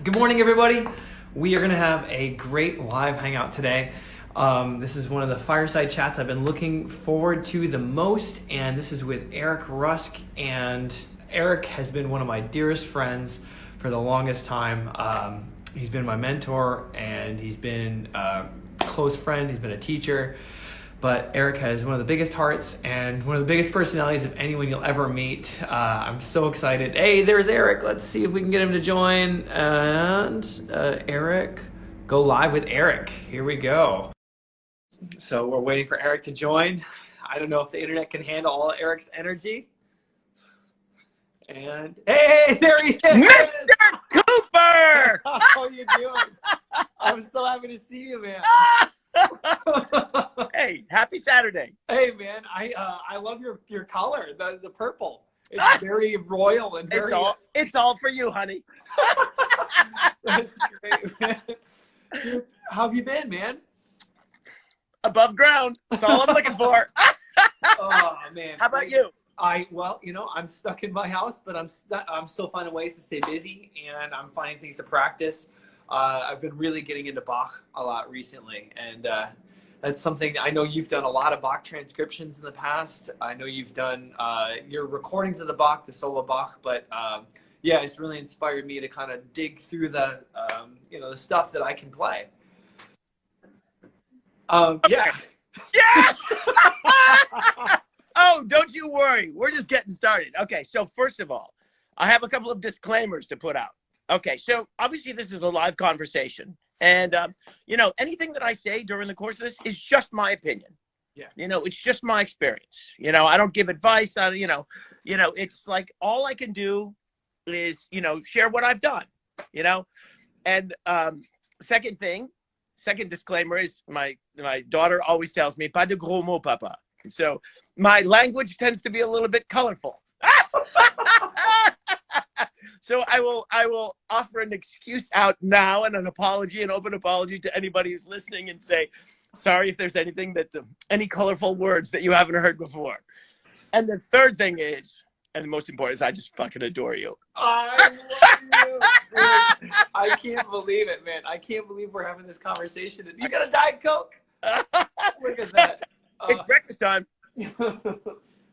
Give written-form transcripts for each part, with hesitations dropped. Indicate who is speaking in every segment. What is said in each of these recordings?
Speaker 1: Good morning, everybody. We are going to have a great live hangout today. This is one of the Fireside chats I've been looking forward to the most, and this is with Eric Ruske. And Eric has been one of my dearest friends for the longest time. He's been my mentor, and he's been a close friend. He's been a teacher. But Eric has one of the biggest hearts and one of the biggest personalities of anyone you'll ever meet. I'm so excited. Hey, there's Eric. Let's see if we can get him to join. And Eric, go live with Eric. Here we go. So we're waiting for Eric to join. I don't know if the internet can handle all Eric's energy. And hey, there he is.
Speaker 2: Mr. Cooper!
Speaker 1: How are you doing? I'm so happy to see you, man.
Speaker 2: Hey, happy Saturday.
Speaker 1: Hey, man, I love your color, the purple. It's very royal and very...
Speaker 2: It's all for you, honey.
Speaker 1: That's great, man. Dude, how have you been, man?
Speaker 2: Above ground. That's all I'm looking for.
Speaker 1: Oh, man.
Speaker 2: How about you?
Speaker 1: Well, I'm stuck in my house, but I'm still finding ways to stay busy, and I'm finding things to practice. I've been really getting into Bach a lot recently, and that's something I know you've done a lot of Bach transcriptions in the past. I know you've done your recordings of the Bach, the solo Bach, but yeah, it's really inspired me to kind of dig through the the stuff that I can play. Yeah.
Speaker 2: Yeah! Oh, don't you worry. We're just getting started. Okay, so first of all, I have a couple of disclaimers to put out. Okay, so obviously this is a live conversation, and anything that I say during the course of this is just my opinion.
Speaker 1: Yeah.
Speaker 2: It's just my experience. I don't give advice. It's like all I can do is share what I've done. And second disclaimer is my daughter always tells me pas de gros mots, papa. So my language tends to be a little bit colorful. So I will offer an excuse out now and an apology, an open apology to anybody who's listening, and say, sorry if there's anything any colorful words that you haven't heard before. And the third thing is, and the most important is, I just fucking adore you.
Speaker 1: I love you. Dude, I can't believe it, man. I can't believe we're having this conversation. You got a Diet Coke? Look at that.
Speaker 2: It's breakfast time.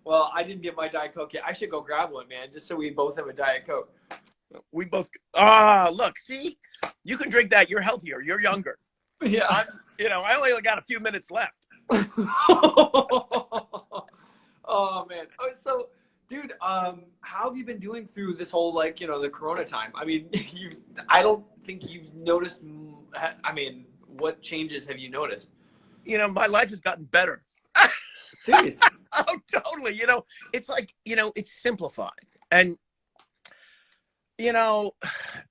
Speaker 1: Well, I didn't get my Diet Coke yet. I should go grab one, man, just so we both have a Diet Coke.
Speaker 2: We both. Look, see, you can drink that. You're healthier. You're younger.
Speaker 1: Yeah.
Speaker 2: I only got a few minutes left.
Speaker 1: Oh man. So, dude, how have you been doing through this whole the Corona time? I mean, I don't think you've noticed. I mean, what changes have you noticed?
Speaker 2: My life has gotten better.
Speaker 1: Jeez.
Speaker 2: Oh, totally. It's like, it's simplified. And,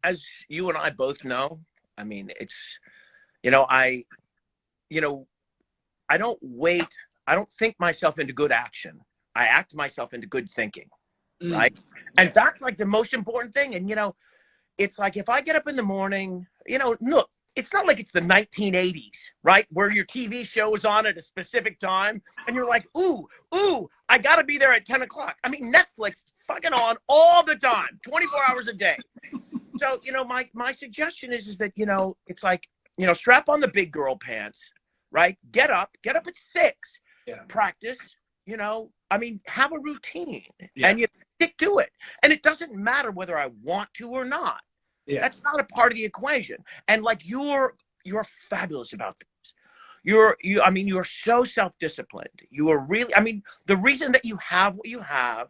Speaker 2: as you and I both know, I mean, it's, I don't wait. I don't think myself into good action. I act myself into good thinking. Right. And that's like the most important thing. And, it's like, if I get up in the morning, look, it's not like it's the 1980s, right? Where your TV show is on at a specific time and you're like, ooh, I got to be there at 10 o'clock. I mean, Netflix fucking on all the time, 24 hours a day. So, my suggestion is that, it's like, strap on the big girl pants, right? Get up at 6, practice, have a routine and you stick to it. And it doesn't matter whether I want to or not. Yeah. That's not a part of the equation. And you're fabulous about this. You're so self-disciplined. You are really, the reason that you have what you have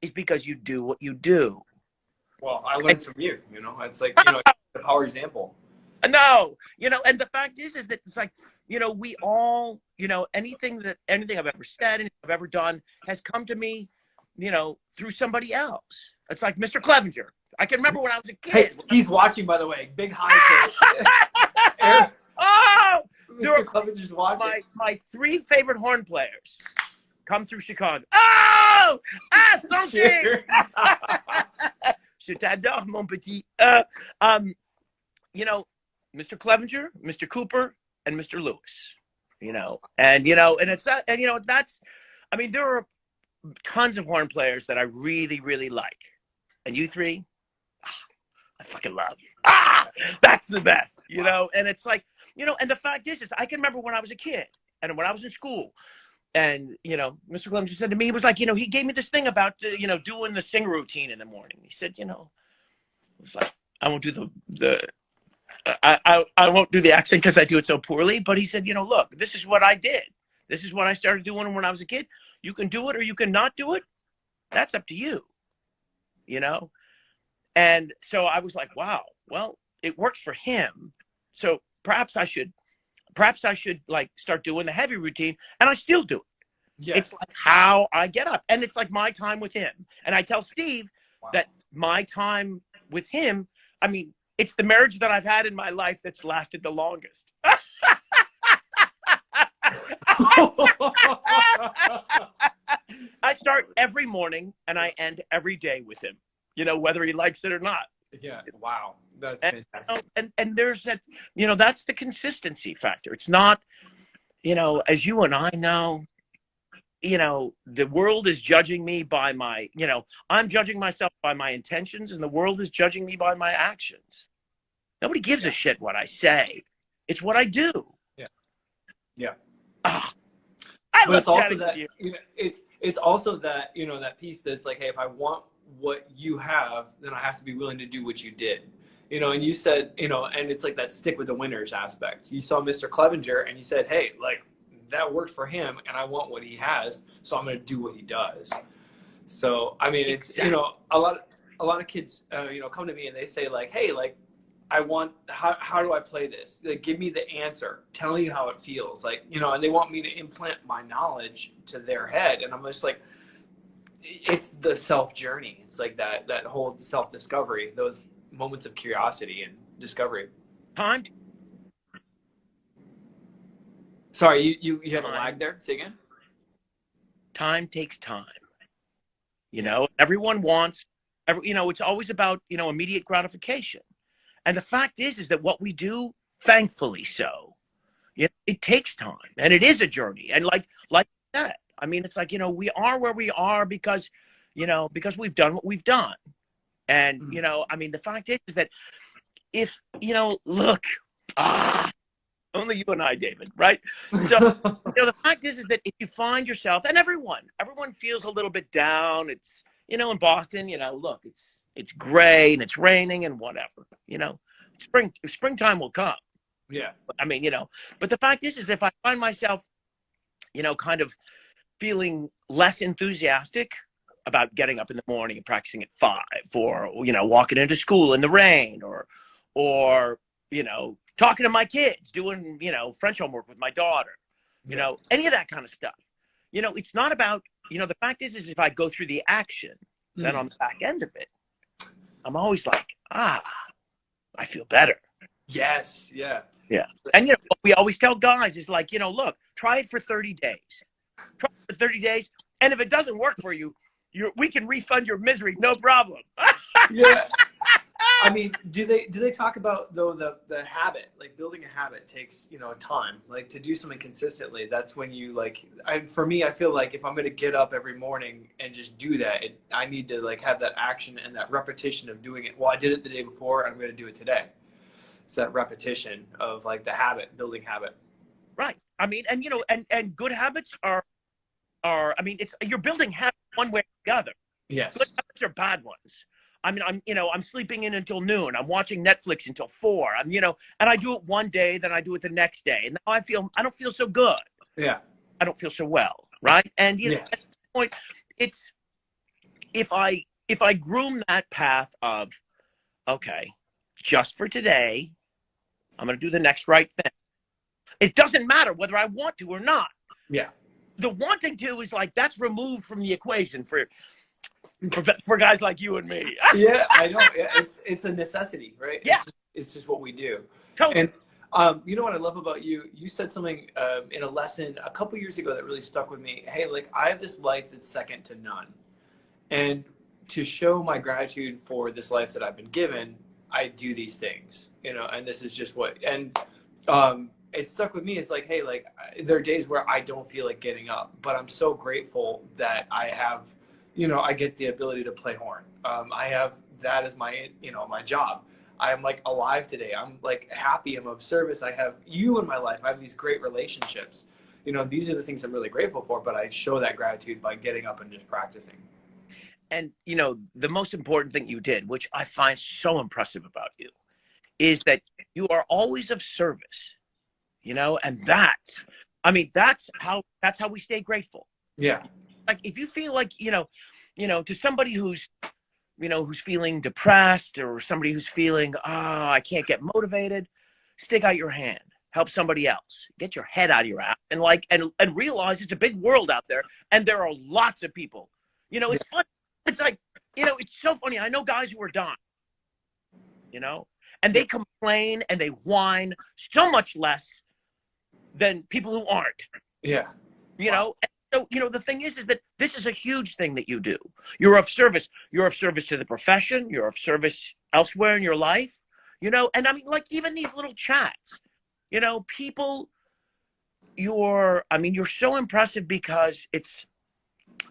Speaker 2: is because you do what you do.
Speaker 1: Well, I learned from you, it's like, the power example.
Speaker 2: No, and the fact is that it's like, we all, anything I've ever said, anything I've ever done has come to me, through somebody else. It's like Mr. Clevenger. I can remember when I was a kid.
Speaker 1: Hey, he's watching, by the way. Big hi to Mr. Clevenger's watching.
Speaker 2: My 3 favorite horn players come through Chicago. Oh! Something! Je t'adore, mon petit. Mr. Clevenger, Mr. Cooper, and Mr. Lewis. And it's that, and that's, there are tons of horn players that I really, really like. And you 3, I fucking love. That's the best, you know? And it's like, you know, and the fact is I can remember when I was a kid and when I was in school and, you know, Mr. Clemens said to me, he was like, you know, he gave me this thing about, you know, doing the sing routine in the morning. He said, you know, it was like, I won't do I won't do the accent because I do it so poorly. But he said, you know, look, this is what I did. This is what I started doing when I was a kid. You can do it or you can not do it. That's up to you, you know? And so I was like, wow, well, it works for him. So perhaps I should like start doing the heavy routine. And I still do it. Yes. It's like how I get up. And it's like my time with him. And I tell Steve that my time with him, I mean, it's the marriage that I've had in my life that's lasted the longest. I start every morning and I end every day with him, you know, whether he likes it or not.
Speaker 1: Yeah. Wow. That's fantastic.
Speaker 2: And there's that, you know, that's the consistency factor. It's not, you know, as you and I know, you know, the world is judging me by my, you know, I'm judging myself by my intentions and the world is judging me by my actions. Nobody gives a shit what I say. It's what I do.
Speaker 1: Yeah. Yeah.
Speaker 2: But
Speaker 1: it's also that, you know, it's also that, you know, that piece that's like, hey, if I want what you have, then I have to be willing to do what you did. You know, and you said, you know, and it's like that stick with the winners aspect. You saw Mr. Clevenger and you said, hey, like that worked for him and I want what he has, so I'm going to do what he does. So, I mean, it's, you know, a lot of kids, you know, come to me and they say like, hey, like, I want, how do I play this? Like, give me the answer. Tell me how it feels. Like, you know, and they want me to implant my knowledge to their head. And I'm just like, it's the self journey. It's like that whole self-discovery, those moments of curiosity and discovery.
Speaker 2: Time.
Speaker 1: Sorry, you had a lag there. Say again.
Speaker 2: Time takes time. You know, everyone wants, you know, it's always about, you know, immediate gratification. And the fact is that what we do, thankfully so, it takes time and it is a journey. And like that, I mean, it's like, you know, we are where we are because, you know, because we've done what we've done. And, you know, I mean, the fact is that if, you know, look, only you and I, David, right? So, you know, the fact is that if you find yourself, and everyone feels a little bit down. It's, you know, in Boston, you know, look, it's gray and it's raining and whatever, you know, springtime will come.
Speaker 1: Yeah.
Speaker 2: I mean, you know, but the fact is if I find myself, you know, kind of feeling less enthusiastic about getting up in the morning and practicing at 5 or, you know, walking into school in the rain or, you know, talking to my kids, doing, you know, French homework with my daughter, you know, any of that kind of stuff, you know, it's not about, you know, the fact is if I go through the action, then on the back end of it, I'm always like, I feel better.
Speaker 1: Yes. Yeah.
Speaker 2: Yeah. And, you know, what we always tell guys is like, you know, look, try it for 30 days. Try it for 30 days. And if it doesn't work for you, we can refund your misery. No problem.
Speaker 1: Yeah. I mean, do they talk about though the habit, like building a habit takes, you know, time, like to do something consistently. That's when you like, for me, I feel like if I'm going to get up every morning and just do that, I need to like have that action and that repetition of doing it. Well, I did it the day before, I'm going to do it today. It's that repetition of like the habit, building habit.
Speaker 2: Right. I mean, and you know, and good habits are, I mean, you're building habits one way or the other.
Speaker 1: Yes.
Speaker 2: Good habits are bad ones. I mean, I'm sleeping in until noon. I'm watching Netflix until 4. I'm, you know, and I do it one day, then I do it the next day. And now I don't feel so good.
Speaker 1: Yeah.
Speaker 2: I don't feel so well. Right. And, you know, at this point, it's, if I groom that path of, okay, just for today, I'm going to do the next right thing. It doesn't matter whether I want to or not.
Speaker 1: Yeah.
Speaker 2: The wanting to is like, that's removed from the equation for guys like you and me.
Speaker 1: Yeah, I know. It's a necessity, right?
Speaker 2: Yeah.
Speaker 1: It's just what we do.
Speaker 2: Totally.
Speaker 1: And you know what I love about you? You said something in a lesson a couple years ago that really stuck with me. Hey, like I have this life that's second to none. And to show my gratitude for this life that I've been given, I do these things, you know, and this is just what, and it stuck with me. It's like, hey, like there are days where I don't feel like getting up, but I'm so grateful that I have, you know, I get the ability to play horn. I have that as my, you know, my job. I'm like alive today. I'm like happy. I'm of service. I have you in my life. I have these great relationships. You know, these are the things I'm really grateful for, but I show that gratitude by getting up and just practicing.
Speaker 2: And, you know, the most important thing you did, which I find so impressive about you, is that you are always of service, you know, and I mean, that's how we stay grateful.
Speaker 1: Yeah.
Speaker 2: Like if you feel like, to somebody who's, who's feeling depressed, or somebody who's feeling, I can't get motivated, stick out your hand, help somebody else, get your head out of your ass, and and realize it's a big world out there, and there are lots of people. It's fun. It's like, it's so funny. I know guys who are dying, and they complain and they whine so much less than people who aren't.
Speaker 1: Yeah.
Speaker 2: Wow. So, the thing is that this is a huge thing that you do. You're of service. You're of service to the profession. You're of service elsewhere in your life, and I mean, like even these little chats, people, you're so impressive because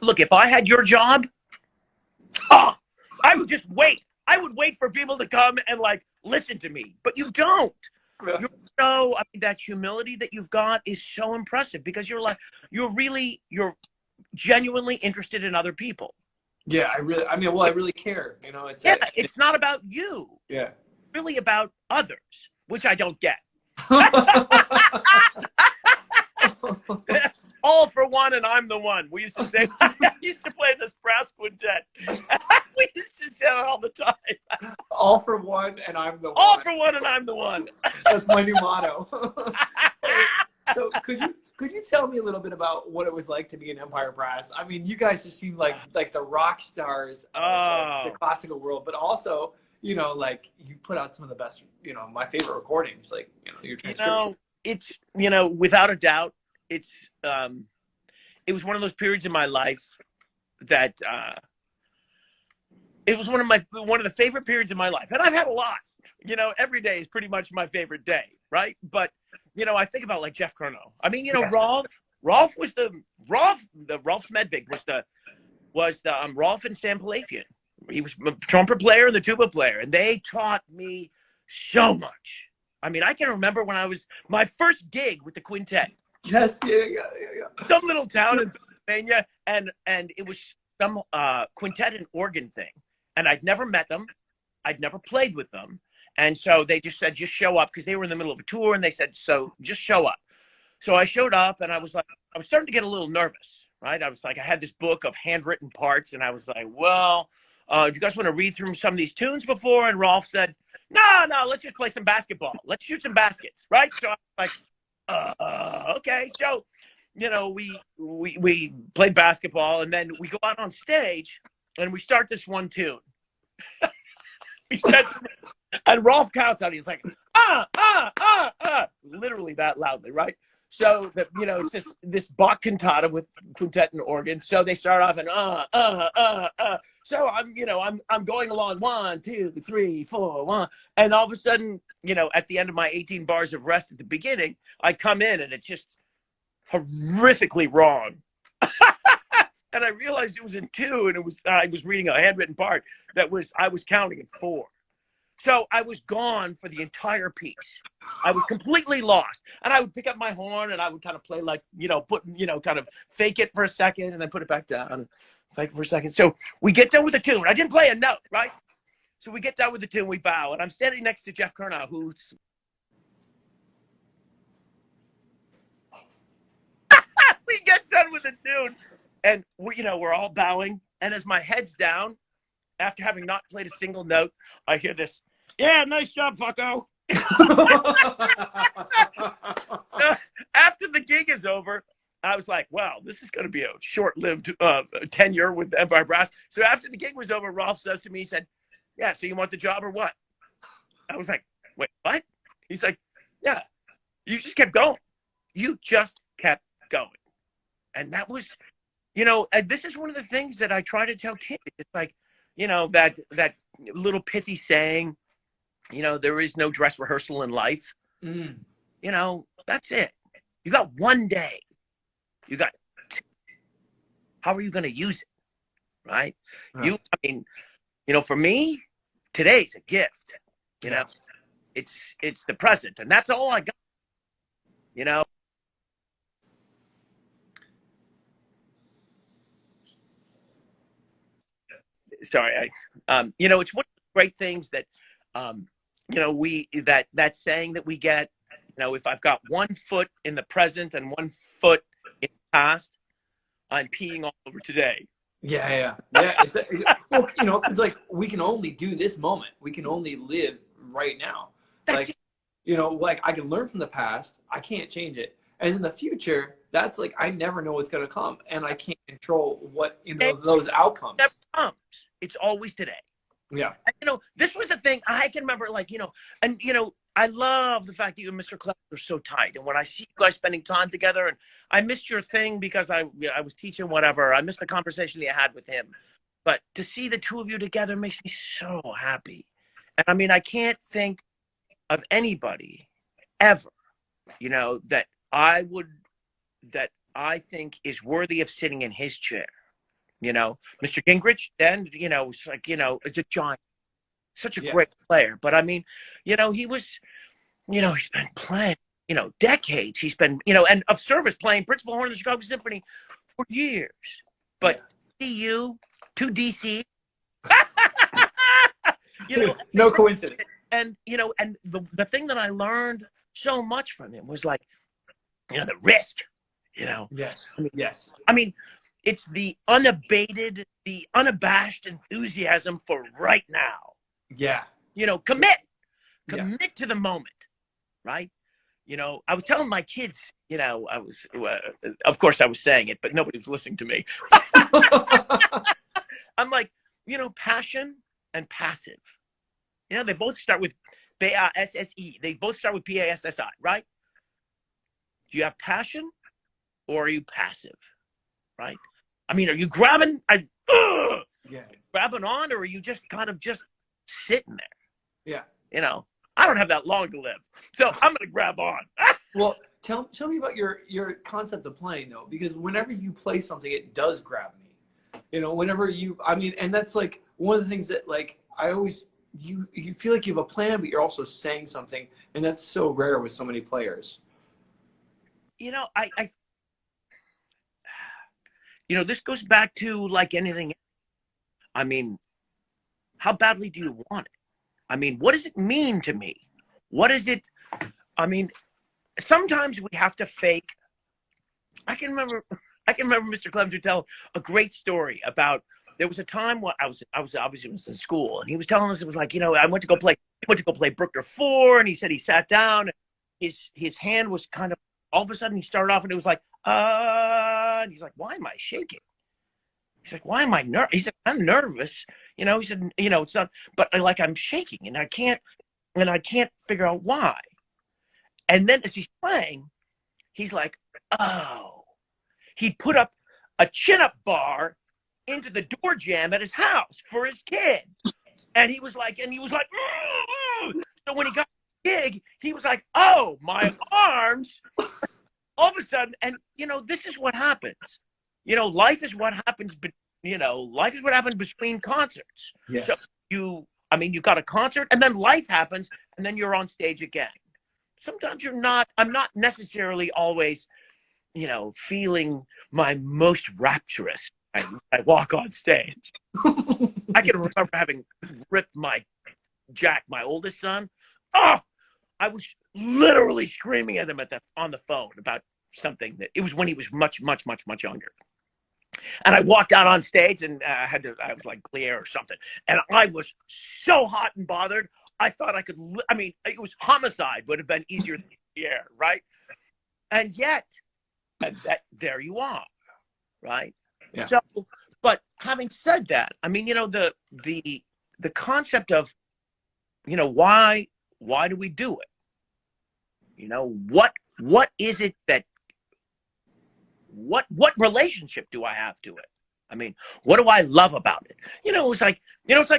Speaker 2: look, if I had your job, I would just wait. I would wait for people to come and like listen to me, but you don't. Yeah. That humility that you've got is so impressive because you're genuinely interested in other people.
Speaker 1: Yeah, I really care.
Speaker 2: It's not about you.
Speaker 1: Yeah.
Speaker 2: It's really about others, which I don't get. All for one and I'm the one. We used to say, I used to play this brass quintet. We used to say that all the time.
Speaker 1: All for one and I'm the one.
Speaker 2: All for one and I'm the one.
Speaker 1: That's my new motto. So could you tell me a little bit about what it was like to be in Empire Brass? I mean, you guys just seem like the rock stars of the classical world, but also, like you put out some of the best, my favorite recordings, like, your transcription.
Speaker 2: It's, without a doubt, it was one of those periods in my life that it was one of the favorite periods in my life, and I've had a lot. Every day is pretty much my favorite day, right? But I think about like Jeff Curnow. I mean, Rolf Smedvig was the Rolf and Sam Palafian. He was a trumpet player and the tuba player, and they taught me so much. I mean, I can remember when I was my first gig with the quintet.
Speaker 1: Yes, yeah.
Speaker 2: Some little town in Pennsylvania, and it was some quintet and organ thing, and I'd never met them, I'd never played with them, and so they just said, just show up, because they were in the middle of a tour, and they said, so just show up. So I showed up, and I was starting to get a little nervous, right? I was like, I had this book of handwritten parts, and I was like, well, do you guys want to read through some of these tunes before? And Rolf said, no, let's just play some basketball. Let's shoot some baskets, right? So I was like, okay. So, we played basketball, and then we go out on stage, and we start this one tune. And Rolf counts out. He's like, literally that loudly, right? So that it's this Bach cantata with quintet and organ. So they start off and So I'm going along 1, 2, 3, 4, 1, and all of a sudden, at the end of my 18 bars of rest at the beginning, I come in and it's just horrifically wrong. And I realized it was in 2, and I was reading a handwritten part I was counting in 4. So I was gone for the entire piece. I was completely lost. And I would pick up my horn and I would kind of play like, kind of fake it for a second and then put it back down and fake it for a second. So we get done with the tune. I didn't play a note, right? So we get done with the tune, we bow, and I'm standing next to Jeff Curnow, who's we get done with the tune, and we're all bowing. And as my head's down, after having not played a single note, I hear this, yeah, nice job, fucko. So after the gig is over, I was like, wow, this is going to be a short-lived tenure with Empire Brass. So after the gig was over, Rolf says to me, he said, yeah, so you want the job or what? I was like, wait, what? He's like, yeah, you just kept going. You just kept going. And that was, and this is one of the things that I try to tell kids. It's like, that little pithy saying, there is no dress rehearsal in life. That's it. You got one day. You got two. How are you going to use it? Right? For me, today's a gift. You know, it's the present, and that's all I got. You know. Sorry, you know, it's one of the great things that, you know, that saying that we get, you know, if I've got one foot in the present and one foot in the past, I'm peeing all over today.
Speaker 1: Yeah. It's well, you know, because like we can only do this moment. We can only live right now. Like, you know, like I can learn from the past. I can't change it, and in the future, that's like I never know what's gonna come, and I can't control what those outcomes.
Speaker 2: Never comes. It's always today.
Speaker 1: Yeah.
Speaker 2: And, you know, this was the thing I can remember. Like, you know, and you know, I love the fact that you and Mr. Clever are so tight, and when I see you guys spending time together, and I missed your thing because I was teaching whatever. I missed the conversation that you had with him, but to see the two of you together makes me so happy. And I mean, I can't think of anybody ever, you know, that I think is worthy of sitting in his chair. You know, Mr. Gingrich, then, you know, it's like, you know, it's a giant, such a great player. But I mean, you know, he was, you know, he's been playing, you know, decades. He's been, you know, and of service playing principal horn of the Chicago Symphony for years. But see you to DC, you know,
Speaker 1: no coincidence.
Speaker 2: And, you know, and the thing that I learned so much from him was like, you know, the risk, you know.
Speaker 1: Yes.
Speaker 2: I mean,
Speaker 1: yes.
Speaker 2: I mean, it's the unabated, the unabashed enthusiasm for right now.
Speaker 1: Yeah.
Speaker 2: You know, commit to the moment, right? You know, I was telling my kids, you know, of course I was saying it, but nobody was listening to me. I'm like, you know, passion and passive. You know, they both start with P-A-S-S-E. They both start with P-A-S-S-I, right? Do you have passion or are you passive, right? I mean, are you grabbing on, or are you just kind of just sitting there?
Speaker 1: Yeah.
Speaker 2: You know, I don't have that long to live, so I'm going to grab on.
Speaker 1: Well, tell me about your concept of playing, though, because whenever you play something, it does grab me. You know, I mean, and that's like one of the things that like I always, you feel like you have a plan, but you're also saying something, and that's so rare with so many players.
Speaker 2: You know, you know, this goes back to like anything. I mean, how badly do you want it? I mean, what does it mean to me? What is it? I mean, sometimes we have to fake. I can remember Mr. Clemens would tell a great story about, there was a time when I was obviously in school, and he was telling us, it was like, you know, he went to go play Bruckner 4, and he said he sat down, and his hand was kind of, all of a sudden he started off and it was like, and he's like, why am I shaking? He's like, why am I nervous? He said, I'm nervous. You know, he said, you know, it's not, but like I'm shaking and I can't figure out why. And then as he's playing, he's like, oh, he put up a chin-up bar into the door jamb at his house for his kid. And he was like, so when he got the gig, he was like, oh, my arms. All of a sudden, and you know, this is what happens. You know, life is what happens. You know, life is what happens between concerts.
Speaker 1: Yes.
Speaker 2: So you got a concert, and then life happens, and then you're on stage again. Sometimes you're not. I'm not necessarily always, you know, feeling my most rapturous. I walk on stage. I can remember having ripped my Jack, my oldest son. Oh, I was literally screaming at him on the phone about something that it was when he was much, much, much, much younger. And I walked out on stage and I was like Clear or something. And I was so hot and bothered. I thought I could, I mean, it was homicide would have been easier than the air, right? And yet, there you are, right?
Speaker 1: Yeah.
Speaker 2: So, but having said that, I mean, you know, the concept of, you know, why do we do it? You know, what is it that, what relationship do I have to it? I mean, what do I love about it? You know, it's like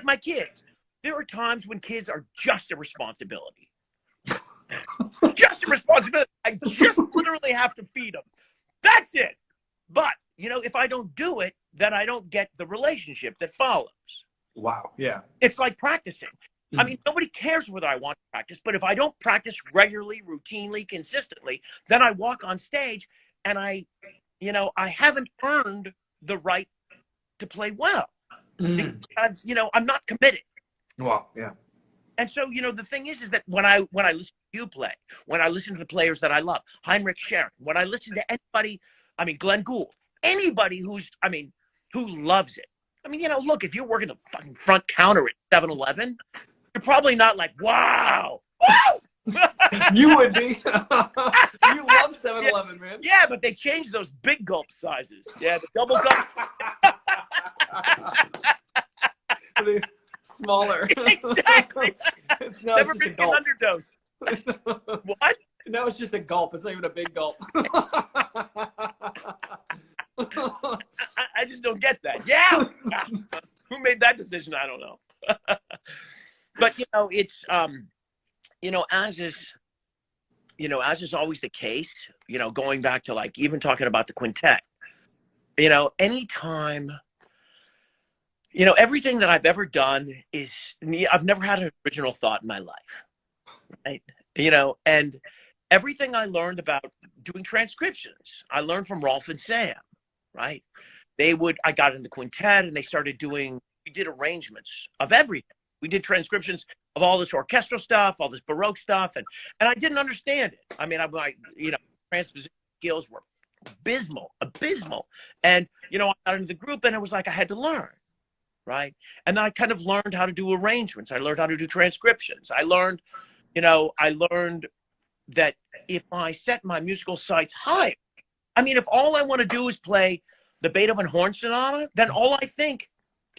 Speaker 2: my kids. There are times when kids are just a responsibility. Just a responsibility. I just literally have to feed them. That's it. But, you know, if I don't do it, then I don't get the relationship that follows.
Speaker 1: Wow. Yeah.
Speaker 2: It's like practicing. I mean, nobody cares whether I want to practice, but if I don't practice regularly, routinely, consistently, then I walk on stage and I haven't earned the right to play well. Because, I'm not committed.
Speaker 1: Wow. Yeah.
Speaker 2: And so, the thing is that when I listen to you play, when I listen to the players that I love, Heinrich Sharon, when I listen to anybody, I mean, Glenn Gould, anybody who loves it. I mean, look, if you're working the fucking front counter at 7-Eleven, you're probably not like, wow.
Speaker 1: You would be. You love 7-Eleven, man.
Speaker 2: Yeah, but they changed those big gulp sizes. Yeah, the double gulp.
Speaker 1: Smaller.
Speaker 2: Exactly. Never risk an underdose. What?
Speaker 1: Now it's just a gulp. It's not even a big gulp.
Speaker 2: I just don't get that. Yeah. Who made that decision? I don't know. But it's as is always the case, going back to like even talking about the quintet, anytime, everything that I've ever done is I've never had an original thought in my life. Right. And everything I learned about doing transcriptions, I learned from Rolf and Sam, right? I got in the quintet and we did arrangements of everything. We did transcriptions of all this orchestral stuff, all this Baroque stuff. And I didn't understand it. I mean, transposition skills were abysmal. And, I got into the group and it was like, I had to learn. Right. And then I kind of learned how to do arrangements. I learned how to do transcriptions. I learned that if I set my musical sights high, I mean, if all I want to do is play the Beethoven Horn Sonata, then all I think,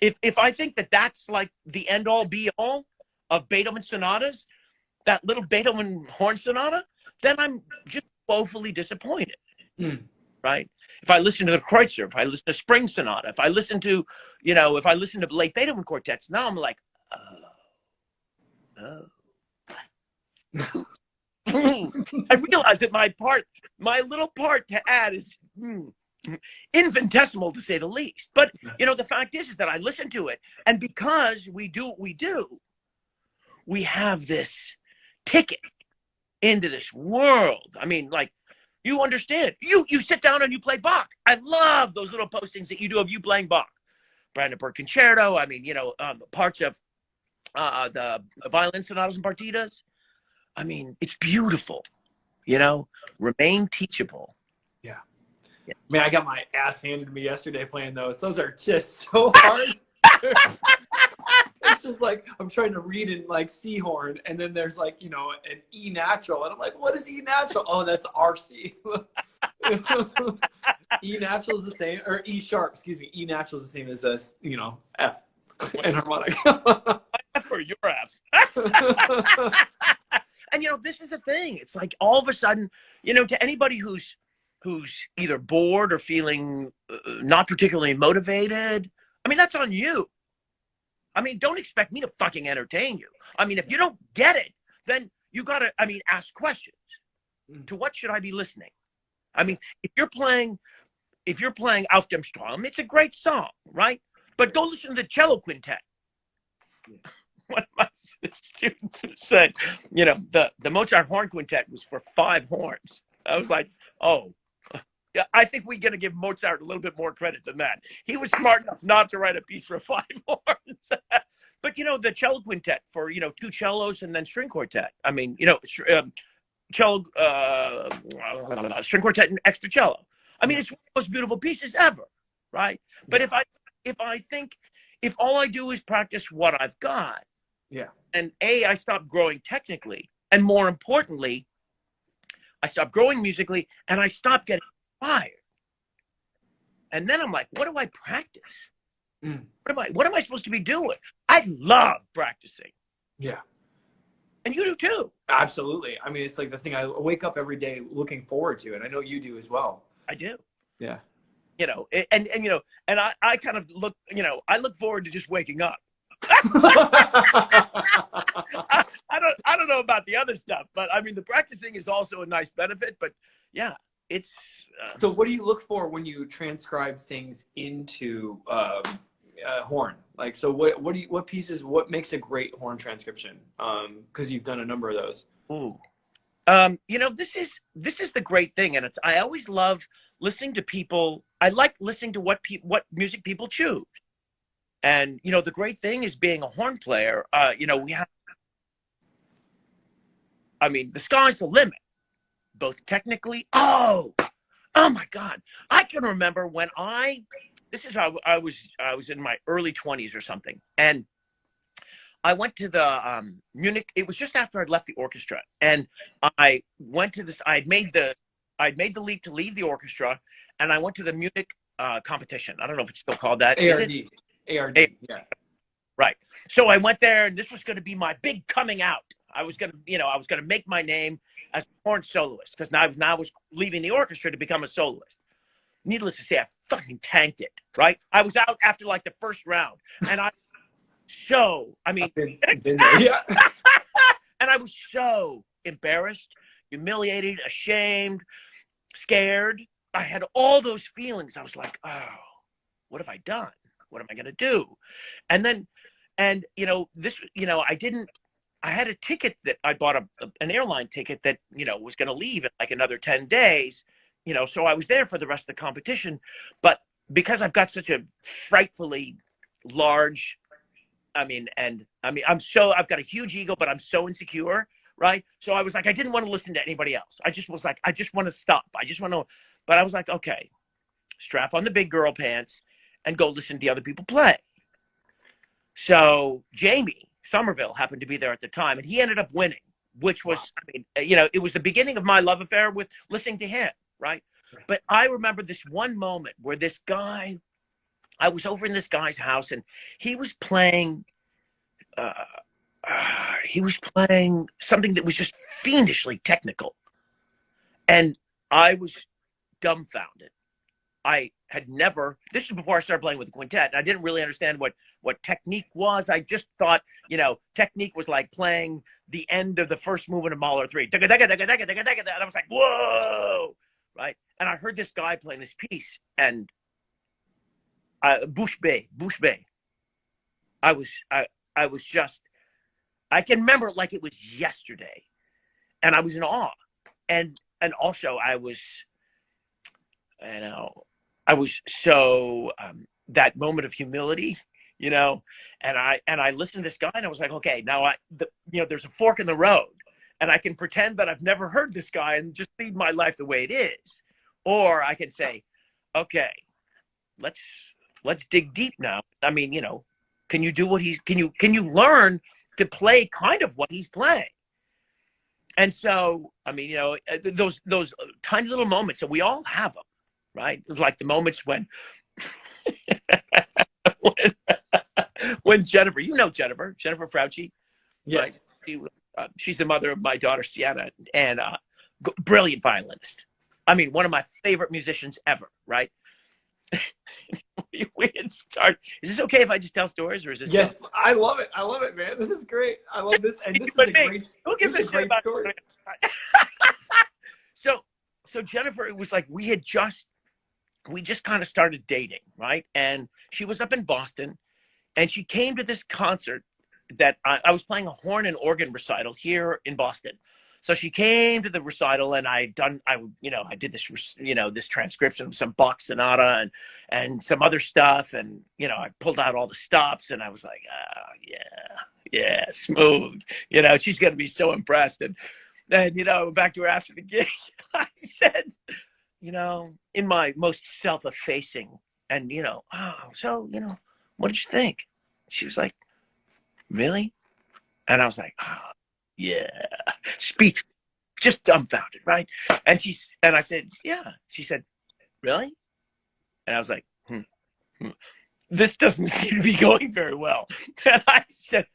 Speaker 2: if I think that that's like the end all be all of Beethoven sonatas, that little Beethoven Horn Sonata, then I'm just woefully disappointed. Right. If I listen to the Kreutzer, if I listen to Spring Sonata, if I listen to late Beethoven quartets, now I'm like, I realize that my little part to add is infinitesimal to say the least. But the fact is that I listen to it, and because we do what we do, we have this ticket into this world. I mean, like, you understand. You sit down and you play Bach. I love those little postings that you do of you playing Bach. Brandenburg Concerto. I mean, parts of the violin sonatas and partitas. I mean, it's beautiful. Remain teachable.
Speaker 1: Yeah. I mean, I got my ass handed to me yesterday playing those. Those are just so hard. It's just like I'm trying to read in like C horn, and then there's like an E natural, and I'm like, what is E natural? Oh, that's RC. E natural is the same, or E sharp. Excuse me. E natural is the same as F and harmonic.
Speaker 2: F or your F. And this is the thing. It's like all of a sudden, to anybody who's either bored or feeling not particularly motivated, I mean, that's on you. I mean, don't expect me to fucking entertain you. I mean, if you don't get it, then you gotta, ask questions. To what should I be listening? I mean, if you're playing Auf dem Strom, it's a great song, right? But go listen to the cello quintet. One of my students said, the Mozart horn quintet was for 5 horns. I was like, oh, yeah, I think we're going to give Mozart a little bit more credit than that. He was smart enough not to write a piece for 5 horns. But, the cello quintet for, 2 cellos and then string quartet. I mean, cello, string quartet and extra cello. I mean, it's one of the most beautiful pieces ever, right? But if all I do is practice what I've got, and I stop growing technically, and more importantly, I stop growing musically, and I stop getting inspired. And then I'm like, what do I practice? What am I supposed to be doing? I love practicing.
Speaker 1: Yeah.
Speaker 2: And you do too.
Speaker 1: Absolutely. I mean, it's like the thing I wake up every day looking forward to, and I know you do as well.
Speaker 2: I do.
Speaker 1: Yeah.
Speaker 2: And I kind of look, I look forward to just waking up. I don't know about the other stuff, but I mean, the practicing is also a nice benefit, but yeah, it's.
Speaker 1: So what do you look for when you transcribe things into horn? Like, so what makes a great horn transcription? Because you've done a number of those.
Speaker 2: Ooh. This is the great thing, and I always love listening to people. I like listening to what music people choose. And the great thing is being a horn player. The sky's the limit, both technically. Oh my God! I can remember when this is how I was in my early 20s or something, and I went to the Munich. It was just after I'd left the orchestra, and I went to this. I'd made the leap to leave the orchestra, and I went to the Munich competition. I don't know if it's still called that.
Speaker 1: ARD. ARD. Yeah.
Speaker 2: Right. So I went there, and this was going to be my big coming out. I was going to make my name as a horn soloist, because now I was leaving the orchestra to become a soloist. Needless to say, I fucking tanked it. Right. I was out after like the first round, and I've been there. Yeah. And I was so embarrassed, humiliated, ashamed, scared. I had all those feelings. I was like, oh, what have I done? What am I going to do? And then, I had a ticket that I bought an airline ticket that, was going to leave in like another 10 days, so I was there for the rest of the competition. But because I've got such a frightfully large, I've got a huge ego, but I'm so insecure. Right. So I was like, I didn't want to listen to anybody else. I just was like, I just want to stop. But I was like, okay, strap on the big girl pants and go listen to the other people play. So Jamie Somerville happened to be there at the time, and he ended up winning, which was, it was the beginning of my love affair with listening to him. Right. But I remember this one moment where I was over in this guy's house, and he was playing something that was just fiendishly technical. And I was dumbfounded. This was before I started playing with the quintet, and I didn't really understand what technique was. I just thought, technique was like playing the end of the first movement of Mahler 3. And I was like, whoa, right? And I heard this guy playing this piece, and Bouche Bée. I was just, I can remember it like it was yesterday, and I was in awe. And also I was so, that moment of humility, and I listened to this guy, and I was like, okay, now there's a fork in the road, and I can pretend that I've never heard this guy and just lead my life the way it is. Or I can say, okay, let's dig deep now. Can you do can you learn to play kind of what he's playing? And so, those tiny little moments, and we all have them, right? It was like the moments when Jennifer, Jennifer Frauci,
Speaker 1: yes,
Speaker 2: right? She's the mother of my daughter Sienna, and brilliant violinist. One of my favorite musicians ever, right? We had started. Is this okay if I just tell stories, or is this?
Speaker 1: Yes, I love it, man. This is great. I love this, and this is a great story.
Speaker 2: So Jennifer, it was like we just kind of started dating, right? And she was up in Boston, and she came to this concert that I was playing a horn and organ recital here in Boston. So she came to the recital, and I did this, this transcription of some Bach sonata and some other stuff. And, I pulled out all the stops, and I was like, oh, yeah, smooth. She's going to be so impressed. And then, back to her after the gig, I said, in my most self-effacing and, what did you think? She was like, really? And I was like, oh, yeah, speech, just dumbfounded, right? And I said, yeah. She said, really? And I was like, this doesn't seem to be going very well. And I said,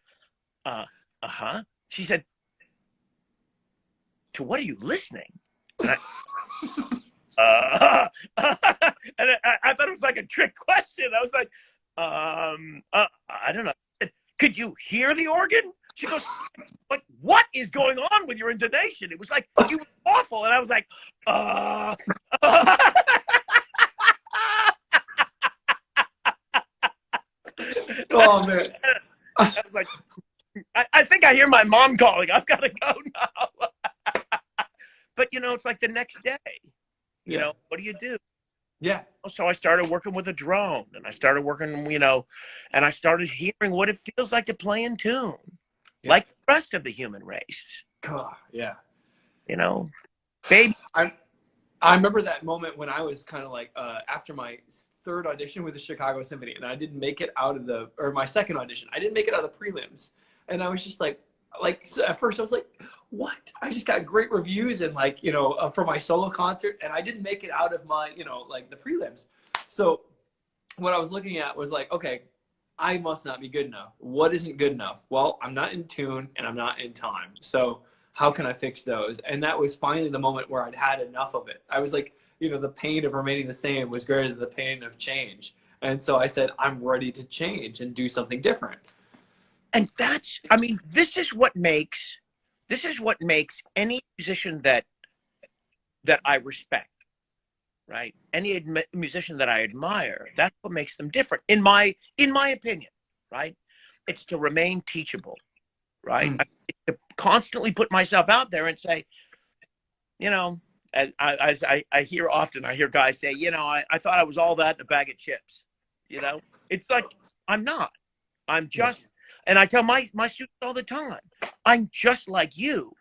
Speaker 2: uh-huh. She said, to what are you listening? And I thought it was like a trick question. I was like, I don't know. Could you hear the organ? She goes, like, what is going on with your intonation? It was like, you were awful. And I was like,
Speaker 1: Oh man.
Speaker 2: I was like, I think I hear my mom calling. I've got to go now. But, you know, it's like the next day, you know, what do you do?
Speaker 1: Yeah.
Speaker 2: So I started working with a drone, and I started working, you know, and I started hearing what it feels like to play in tune, like the rest of the human race.
Speaker 1: God, yeah.
Speaker 2: You know, baby.
Speaker 1: I remember that moment when I was kind of like, after my third audition with the Chicago Symphony, and I didn't make it out of or my second audition, I didn't make it out of the prelims. And I was just like so at first I was like, what? I just got great reviews and like, you know, for my solo concert, and I didn't make it out of my, you know, like the prelims. So what I was looking at was like, okay, I must not be good enough. What isn't good enough? Well, I'm not in tune and I'm not in time. So how can I fix those? And that was finally the moment where I'd had enough of it. I was like, you know, the pain of remaining the same was greater than the pain of change. And so I said, I'm ready to change and do something different.
Speaker 2: And that's, I mean, this is what makes any musician that I respect, right? Any musician that I admire, that's what makes them different, in my opinion, right? It's to remain teachable, right? To constantly put myself out there and say, you know, as I hear often, I hear guys say, you know, I thought I was all that in a bag of chips. You know, it's like, I'm not. I'm just, and I tell my students all the time, I'm just like you.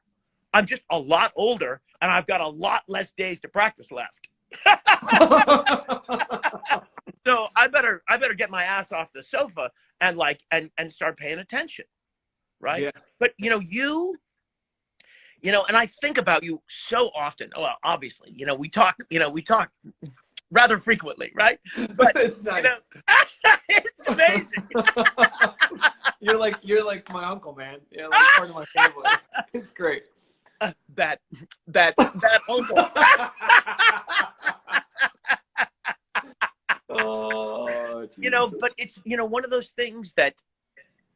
Speaker 2: I'm just a lot older, and I've got a lot less days to practice left. So I better get my ass off the sofa and and start paying attention. Right.
Speaker 1: Yeah.
Speaker 2: But, you know, and I think about you so often. Well, obviously, you know, we talk rather frequently, right? But
Speaker 1: it's nice.
Speaker 2: You know, it's amazing.
Speaker 1: You're like my uncle, man. You're like part of my family. It's great.
Speaker 2: That uncle.
Speaker 1: Oh, Jesus.
Speaker 2: You know, but it's, you know, one of those things that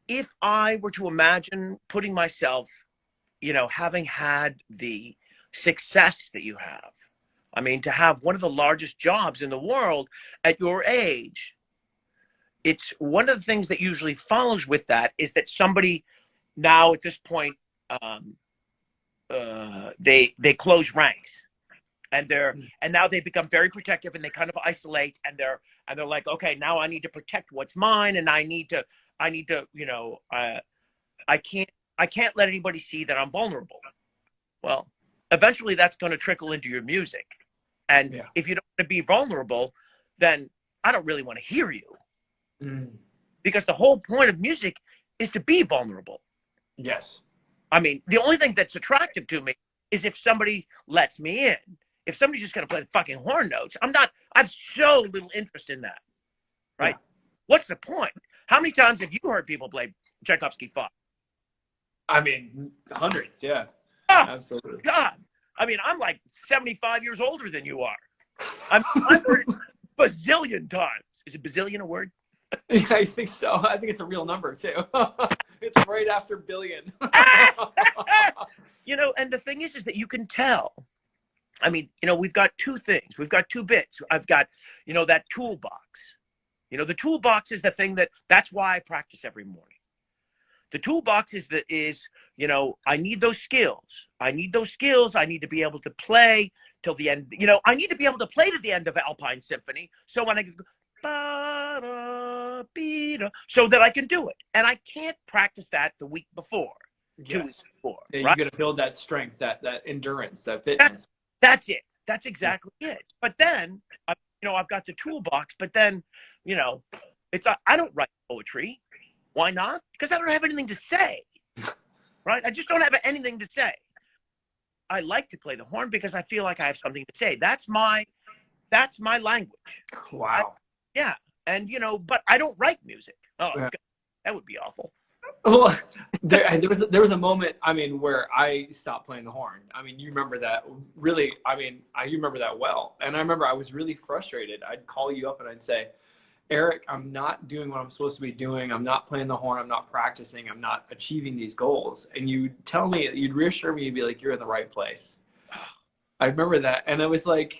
Speaker 2: if I were to imagine putting myself, you know, having had the success that you have, I mean, to have one of the largest jobs in the world at your age, it's one of the things that usually follows with that is that somebody now at this point, they close ranks, and now they become very protective, and they kind of isolate, and they're like, okay, now I need to protect what's mine, and I need to, you know, I can't let anybody see that I'm vulnerable. Well, eventually that's going to trickle into your music. And if you don't want to be vulnerable, then I don't really want to hear you. Because the whole point of music is to be vulnerable.
Speaker 1: Yes.
Speaker 2: I mean, the only thing that's attractive to me is if somebody lets me in. If somebody's just going to play the fucking horn notes, I've so little interest in that. Right? Yeah. What's the point? How many times have you heard people play Tchaikovsky 5? I
Speaker 1: mean, hundreds, yeah. Oh, absolutely.
Speaker 2: God. I mean, I'm like 75 years older than you are. I've heard it bazillion times. Is it bazillion a word?
Speaker 1: Yeah, I think so. I think it's a real number, too. It's right after billion.
Speaker 2: You know, and the thing is that you can tell. I mean, you know, we've got two things. We've got two bits. I've got, you know, that toolbox. You know, the toolbox is the thing that's why I practice every morning. The toolbox is, you know, I need those skills. I need to be able to play till the end. You know, I need to be able to play to the end of Alpine Symphony. So when I go, so that I can do it. And I can't practice that the week before.
Speaker 1: Yes.
Speaker 2: 2 weeks before.
Speaker 1: Yeah,
Speaker 2: right?
Speaker 1: You got to build that strength, that endurance, that fitness.
Speaker 2: That's it. That's exactly it. But then, you know, I've got the toolbox, but then, you know, I don't write poetry. Why not? Because I don't have anything to say, right? I just don't have anything to say. I like to play the horn because I feel like I have something to say. That's my language.
Speaker 1: Wow.
Speaker 2: Yeah. And, you know, but I don't write music. Oh, yeah. God, that would be awful.
Speaker 1: Well, there was a moment, I mean, where I stopped playing the horn. I mean, you remember that really, I mean, you remember that well. And I remember I was really frustrated. I'd call you up and I'd say, Eric, I'm not doing what I'm supposed to be doing. I'm not playing the horn. I'm not practicing. I'm not achieving these goals. And you'd tell me, you'd reassure me, you'd be like, you're in the right place. I remember that. And it was like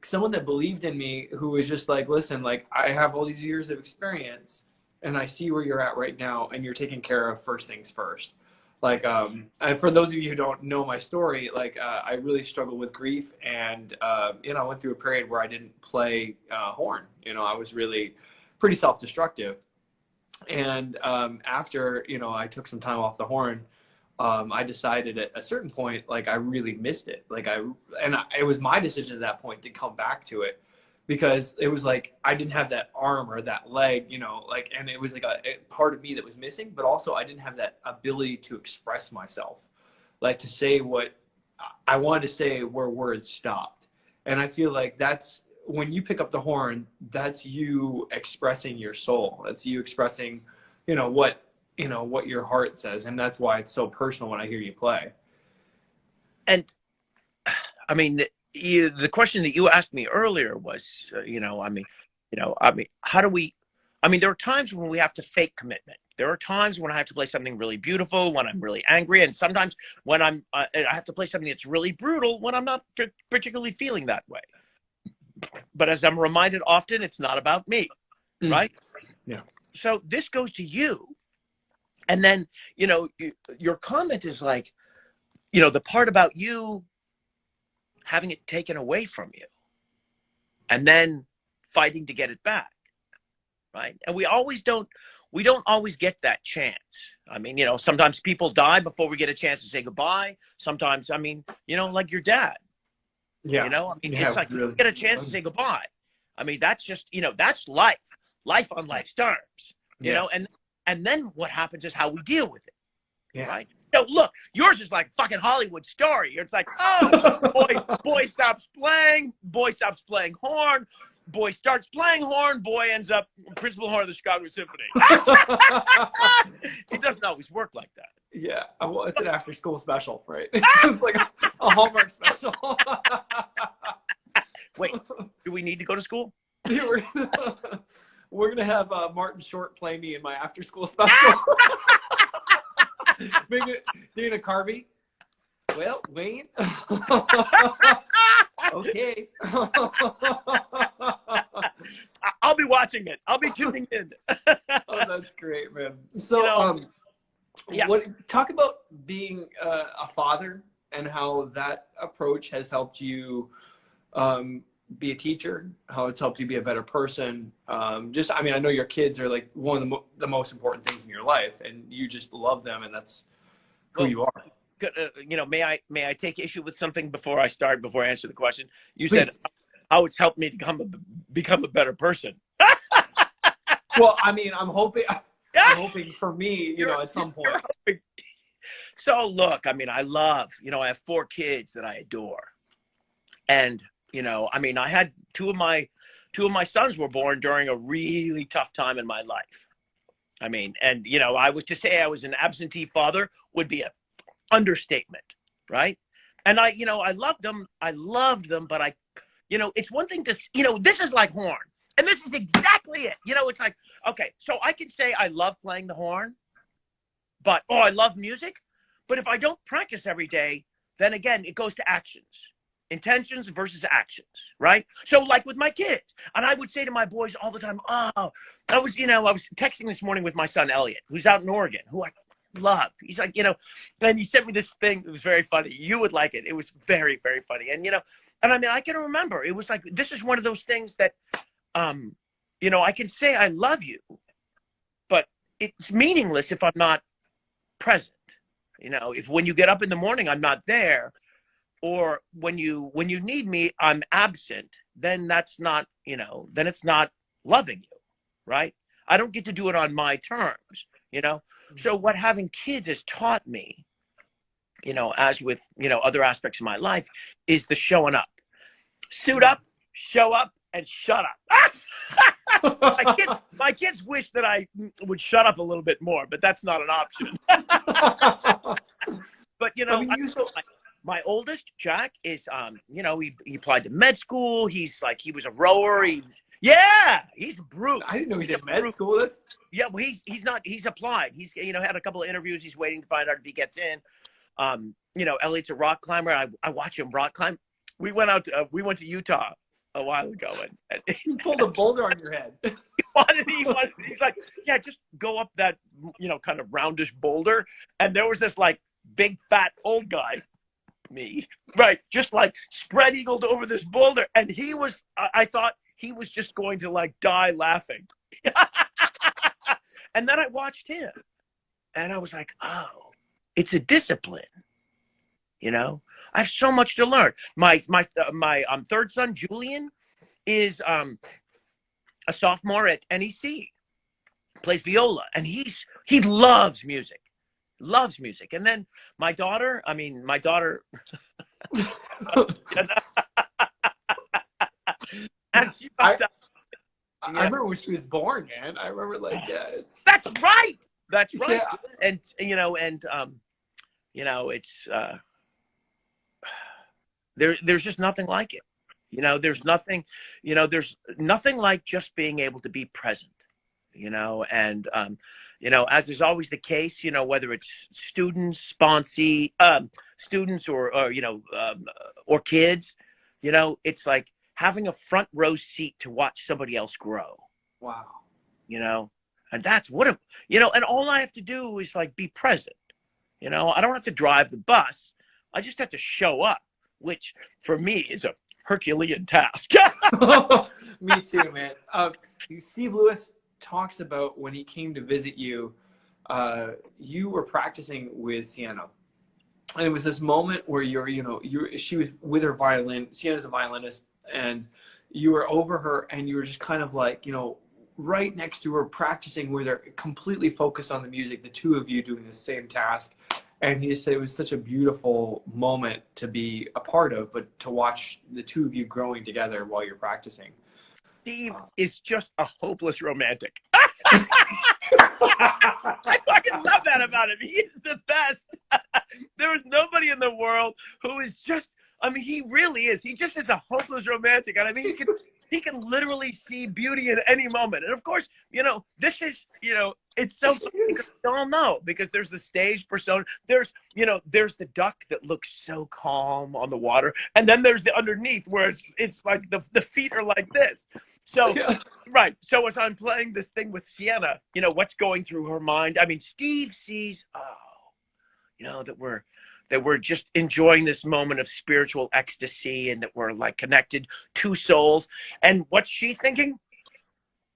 Speaker 1: someone that believed in me who was just like, listen, like I have all these years of experience and I see where you're at right now, and you're taking care of first things first. Like, and for those of you who don't know my story, like, I really struggled with grief, and I went through a period where I didn't play horn. I was really pretty self-destructive, and after I took some time off the horn, I decided at a certain point, like, I really missed it. Like, it was my decision at that point to come back to it, because it was like I didn't have that arm or that leg, like, and it was like a part of me that was missing, but also I didn't have that ability to express myself, like to say what I wanted to say where words stopped. And I feel like that's when you pick up the horn, that's you expressing your soul. That's you expressing, what your heart says. And that's why it's so personal when I hear you play.
Speaker 2: And I mean, the question that you asked me earlier was, how do we, there are times when we have to fake commitment. There are times when I have to play something really beautiful, when I'm really angry, and sometimes when I have to play something that's really brutal when I'm not particularly feeling that way. But as I'm reminded often, it's not about me, right?
Speaker 1: Yeah.
Speaker 2: So this goes to you. And then, your comment is like, the part about you having it taken away from you and then fighting to get it back, right? And we don't always get that chance. Sometimes people die before we get a chance to say goodbye. Sometimes, like your dad.
Speaker 1: Yeah.
Speaker 2: It's like really, you get a chance to say goodbye. That's just, that's life on life's terms, and then what happens is how we deal with it. Yeah. Right. So look, yours is like fucking Hollywood story. It's like, boy stops playing horn. Boy starts playing horn. Boy ends up principal horn of the Chicago Symphony. It doesn't always work like that.
Speaker 1: Yeah. Well, it's an after school special, right? It's like a Hallmark special.
Speaker 2: Wait, do we need to go to school?
Speaker 1: We're going to have Martin Short play me in my after school special. Maybe doing a Carvey. Well, Wayne. Okay.
Speaker 2: I'll be watching it. I'll be tuning in.
Speaker 1: Oh, that's great, man. So, talk about being a father and how that approach has helped you be a teacher, how it's helped you be a better person. I know your kids are like one of the most important things in your life, and you just love them, and that's who you are.
Speaker 2: May I take issue with something before I answer the question? You
Speaker 1: Please.
Speaker 2: Said how it's helped me to become a better person.
Speaker 1: Well, I'm hoping for me, at some point.
Speaker 2: So look, I have 4 kids that I adore, and I had two of my sons were born during a really tough time in my life. I was to say I was an absentee father would be an understatement, right? And I loved them, but it's one thing to, this is like horn, and this is exactly it. It's like, okay, so I can say I love playing the horn, but, I love music, but if I don't practice every day, then again, it goes to actions. Intentions versus actions, right? So like with my kids, and I would say to my boys all the time, I was texting this morning with my son, Elliot, who's out in Oregon, who I love. He's like, and he sent me this thing. It was very funny. You would like it. It was very, very funny. And, I can remember, it was like, this is one of those things that, I can say I love you, but it's meaningless if I'm not present. If when you get up in the morning, I'm not there, or when you need me, I'm absent, then that's not, then it's not loving you, right? I don't get to do it on my terms, So what having kids has taught me, as with, other aspects of my life, is the showing up. Suit up, show up, and shut up. My kids wish that I would shut up a little bit more, but that's not an option. But, my oldest, Jack, is, he applied to med school. He was a rower. He's a brute.
Speaker 1: I didn't know he did med school.
Speaker 2: Well, he's applied. He's, had a couple of interviews. He's waiting to find out if he gets in. Elliot's a rock climber. I watch him rock climb. We went to Utah a while ago, and
Speaker 1: You pulled a boulder on your head.
Speaker 2: he's like, yeah, just go up that, kind of roundish boulder. And there was this like big fat old guy, me, right, just like spread eagled over this boulder, and I thought he was just going to like die laughing. And then I watched him, and I was like, oh, it's a discipline. I have so much to learn. My third son, Julian, is a sophomore at NEC, plays viola, and he loves music. And then my daughter,
Speaker 1: I remember when she was born, man. I remember
Speaker 2: that's right.
Speaker 1: Yeah.
Speaker 2: And it's there's just nothing like it. There's nothing like just being able to be present, and as is always the case, whether it's students, sponsee, students or kids, it's like having a front row seat to watch somebody else grow.
Speaker 1: Wow.
Speaker 2: And that's and all I have to do is like be present. I don't have to drive the bus. I just have to show up, which for me is a Herculean task.
Speaker 1: Me too, man. Steve Lewis talks about when he came to visit you, you were practicing with Sienna. And it was this moment where she was with her violin. Sienna's a violinist, and you were over her, and you were just kind of like, right next to her, practicing with her, completely focused on the music, the two of you doing the same task. And he just said it was such a beautiful moment to be a part of, but to watch the two of you growing together while you're practicing.
Speaker 2: Steve is just a hopeless romantic. I fucking love that about him. He is the best. There is nobody in the world who is just, he really is. He just is a hopeless romantic. And he can literally see beauty at any moment. And of course, this is, it's so funny because we all know, because there's the stage persona. There's the duck that looks so calm on the water. And then there's the underneath where it's like the feet are like this. So, right. So as I'm playing this thing with Sienna, what's going through her mind? Steve sees, that we're just enjoying this moment of spiritual ecstasy, and that we're like connected, two souls. And what's she thinking?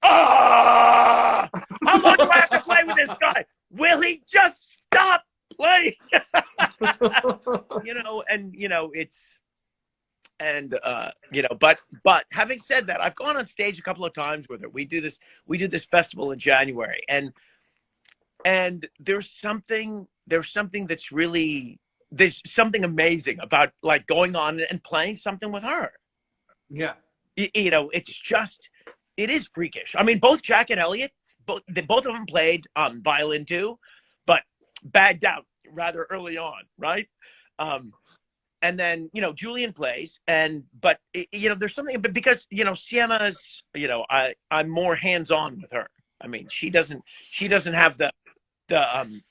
Speaker 2: How long do I have to play with this guy? Will he just stop playing? But having said that, I've gone on stage a couple of times with her. We did this festival in January, and there's something that's really, there's something amazing about like going on and playing something with her.
Speaker 1: Yeah.
Speaker 2: It is freakish. Both Jack and Elliot, both of them played violin too, but bagged out rather early on, right? And then, Julian plays, but there's something, but because, Sienna's, I'm more hands-on with her. She doesn't have the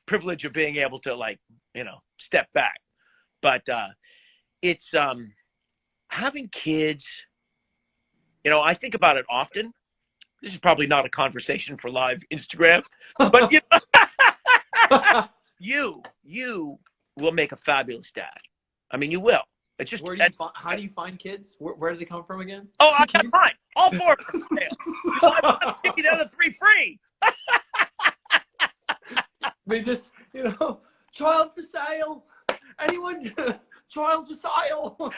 Speaker 2: privilege of being able to like, step back. But it's having kids, I think about it often. This is probably not a conversation for live Instagram, but you will make a fabulous dad. You will. It's just
Speaker 1: how do you find kids? Where do they come from again?
Speaker 2: Oh, I got mine. All four of them. I'll give you the other three free.
Speaker 1: They just, child for sale. Anyone? Child for sale.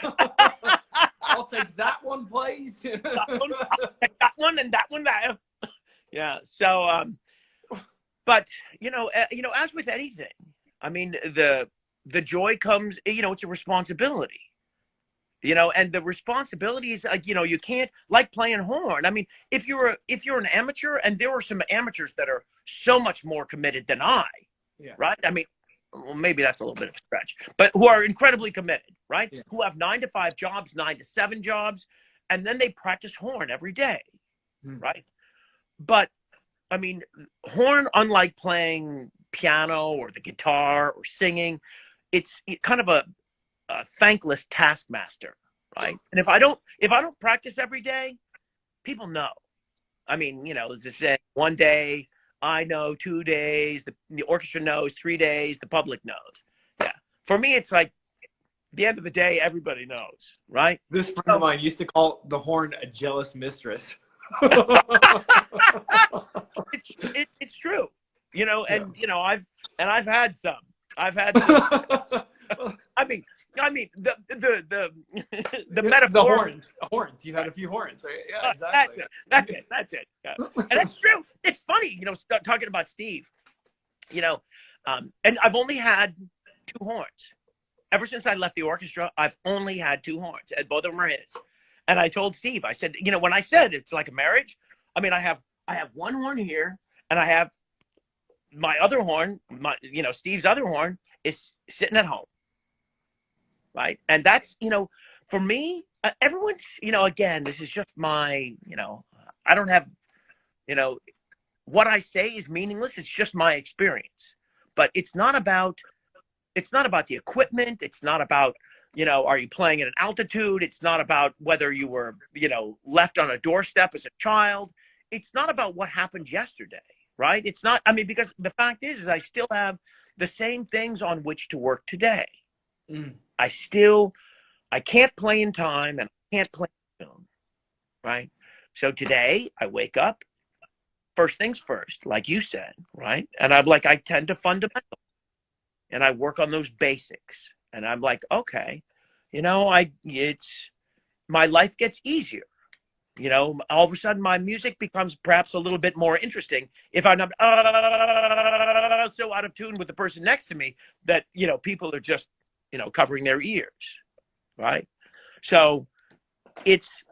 Speaker 1: I'll take that one, please.
Speaker 2: I'll take that one and that one there. Yeah. So, but as with anything, the joy comes. It's a responsibility. And the responsibility is you can't, like playing horn. If you're an amateur, and there are some amateurs that are so much more committed than I, right? Well, maybe that's a little bit of a stretch, but who are incredibly committed, right? Yeah. Who have 9 to 5 jobs, 9 to 7 jobs, and then they practice horn every day, right? But horn, unlike playing piano or the guitar or singing, it's kind of a thankless taskmaster, right? And if I don't practice every day, people know. I mean, as to say, one day I know, 2 days, the orchestra knows, 3 days, the public knows. Yeah. For me, it's like at the end of the day, everybody knows, right?
Speaker 1: This friend of mine used to call the horn a jealous mistress.
Speaker 2: It's true, and I've had some. I've had some. I mean, the the metaphor.
Speaker 1: The horns. You've had a few horns, right? Yeah, exactly.
Speaker 2: That's it. Yeah. And that's true. It's funny, talking about Steve, and I've only had 2 horns. Ever since I left the orchestra, I've only had 2 horns, and both of them are his. And I told Steve, I said, when I said it's like a marriage, I mean, I have 1 horn here, and I have my other horn, Steve's other horn is sitting at home. Right. And that's, for me, everyone's, again, this is just my, I don't have, what I say is meaningless. It's just my experience. But it's not about the equipment. It's not about, are you playing at an altitude? It's not about whether you were, left on a doorstep as a child. It's not about what happened yesterday. Right. It's not. I mean, because the fact is I still have the same things on which to work today.
Speaker 1: Mm.
Speaker 2: I can't play in time and I can't play soon, right? So today I wake up, first things first, like you said, right? And I tend to fundamental, and I work on those basics, and I'm like, okay, my life gets easier. All of a sudden my music becomes perhaps a little bit more interesting if I'm not so out of tune with the person next to me that, people are just, covering their ears, right? So it's,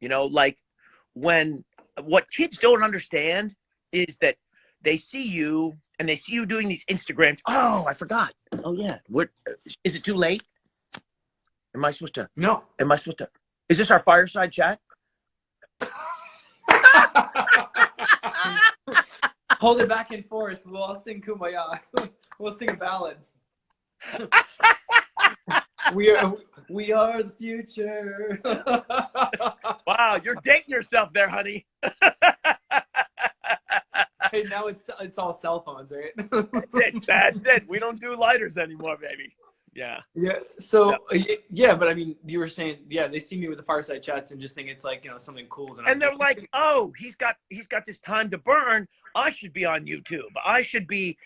Speaker 2: like what kids don't understand is that they see you and they see you doing these Instagrams. Oh, I forgot. Oh yeah. Is it too late? Am I supposed to?
Speaker 1: No.
Speaker 2: Am I supposed to? Is this our fireside chat?
Speaker 1: Hold it back and forth. We'll all sing Kumbaya. We'll sing a ballad. We are the future.
Speaker 2: Wow, you're dating yourself there, honey.
Speaker 1: Hey, now it's all cell phones, right?
Speaker 2: That's it. We don't do lighters anymore, baby. Yeah.
Speaker 1: Yeah. So yeah, but I mean, you were saying, yeah, they see me with the fireside chats and just think it's like, something cool.
Speaker 2: And they're like, oh, he's got this time to burn. I should be on YouTube. I should be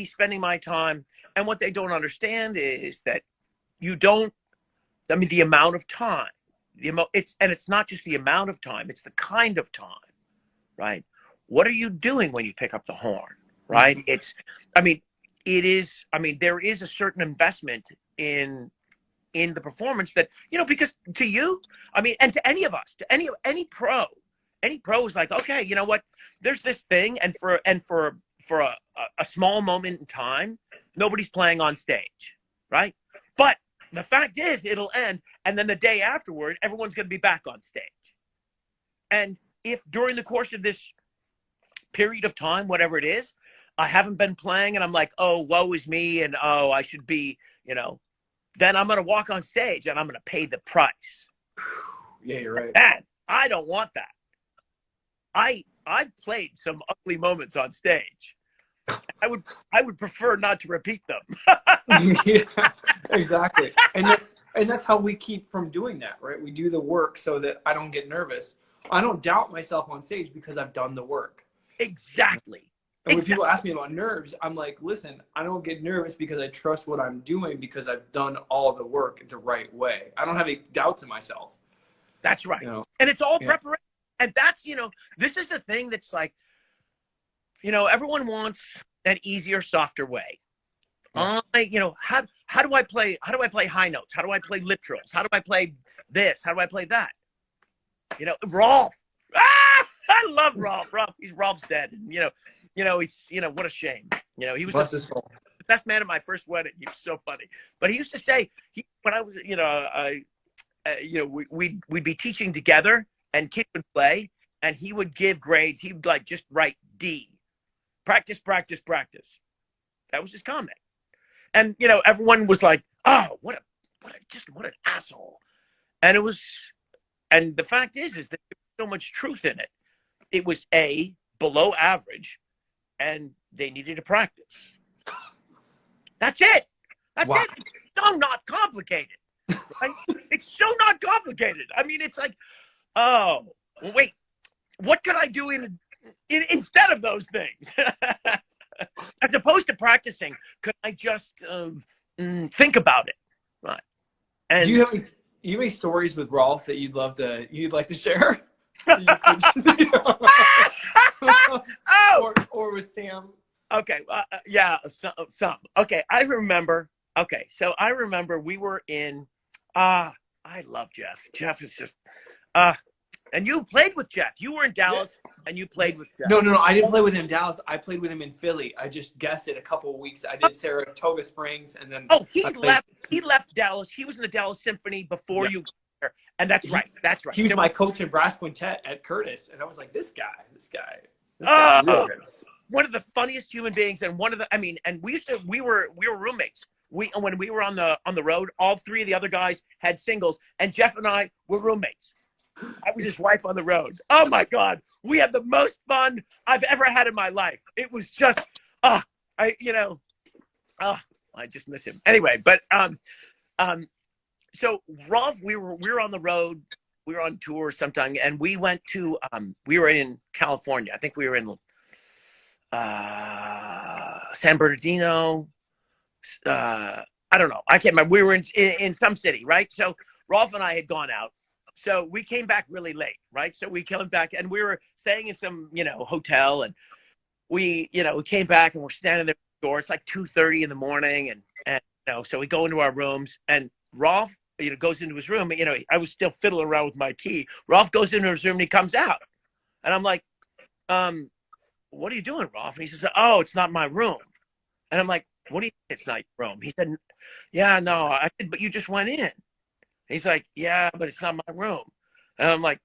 Speaker 2: spending my time. And what they don't understand is that the amount of time, it's not just the amount of time, it's the kind of time, right? What are you doing when you pick up the horn, right? Mm-hmm. There is a certain investment in the performance that, because to you, and to any of us, to any pro is like, okay, you know what, there's this thing. And for a small moment in time, nobody's playing on stage, right? But the fact is it'll end. And then the day afterward, everyone's going to be back on stage. And if during the course of this period of time, whatever it is, I haven't been playing and I'm like, oh, woe is me. And, oh, I should be, then I'm going to walk on stage and I'm going to pay the price.
Speaker 1: Yeah, you're right.
Speaker 2: And I don't want that. I've played some ugly moments on stage. I would prefer not to repeat them.
Speaker 1: Yeah, exactly. And that's how we keep from doing that, right? We do the work so that I don't get nervous. I don't doubt myself on stage because I've done the work.
Speaker 2: Exactly.
Speaker 1: And when people ask me about nerves, I'm like, listen, I don't get nervous because I trust what I'm doing because I've done all the work the right way. I don't have any doubts in myself.
Speaker 2: That's right. And it's all preparation. And that's, this is the thing that's like, everyone wants an easier, softer way. How do I play high notes? How do I play lip trills? How do I play this? How do I play that? Rolf. I love Rolf. Rolf's dead. He's, what a shame. He was the best man at my first wedding. He was so funny. But he used to say, when I was, we'd be teaching together and kids would play and he would give grades. He would just write D. Practice, practice, practice. That was his comment. And, everyone was like, oh, what just what an asshole. And it was, and the fact is that there's so much truth in it. It was below average, and they needed to practice. That's it. That's it. It's so not complicated. Right? It's so not complicated. I mean, it's like, oh, well, wait, what could I do instead of those things? As opposed to practicing, could I just think about it? Right. And
Speaker 1: do you have any stories with Rolf that you'd like to share?
Speaker 2: Oh!
Speaker 1: or with Sam?
Speaker 2: Okay. Yeah. Some. Okay. I remember. Okay. So I remember we were in. I love Jeff. Jeff is just. And you played with Jeff. You were in Dallas, and you played with Jeff.
Speaker 1: No. I didn't play with him in Dallas. I played with him in Philly. I just guessed it a couple of weeks. I did Saratoga Springs, and then.
Speaker 2: Oh, he left Dallas. He was in the Dallas Symphony before you. And that's right. That's right.
Speaker 1: He was my coach in brass quintet at Curtis, and I was like, this guy.
Speaker 2: One of the funniest human beings, and and we were roommates. When we were on the road, all three of the other guys had singles, and Jeff and I were roommates. I was his wife on the road. Oh my God, we had the most fun I've ever had in my life. It was just, I just miss him. Anyway, but so Rolf, we were on the road. We were on tour sometime, and we went to we were in California. I think we were in San Bernardino. I don't know. I can't remember. We were in some city, right? So Rolf and I had gone out. So we came back really late, right? So we came back, and we were staying in some, hotel, and we came back, and we're standing there at the door. It's like 2:30 in the morning, and so we go into our rooms, and Rolf, goes into his room. I was still fiddling around with my key. Rolf goes into his room, and he comes out, and I'm like, what are you doing, Rolf? And he says, oh, it's not my room. And I'm like, what do you mean it's not your room? He said, yeah, no, I did, but you just went in. He's like, yeah, but it's not my room. And I'm like,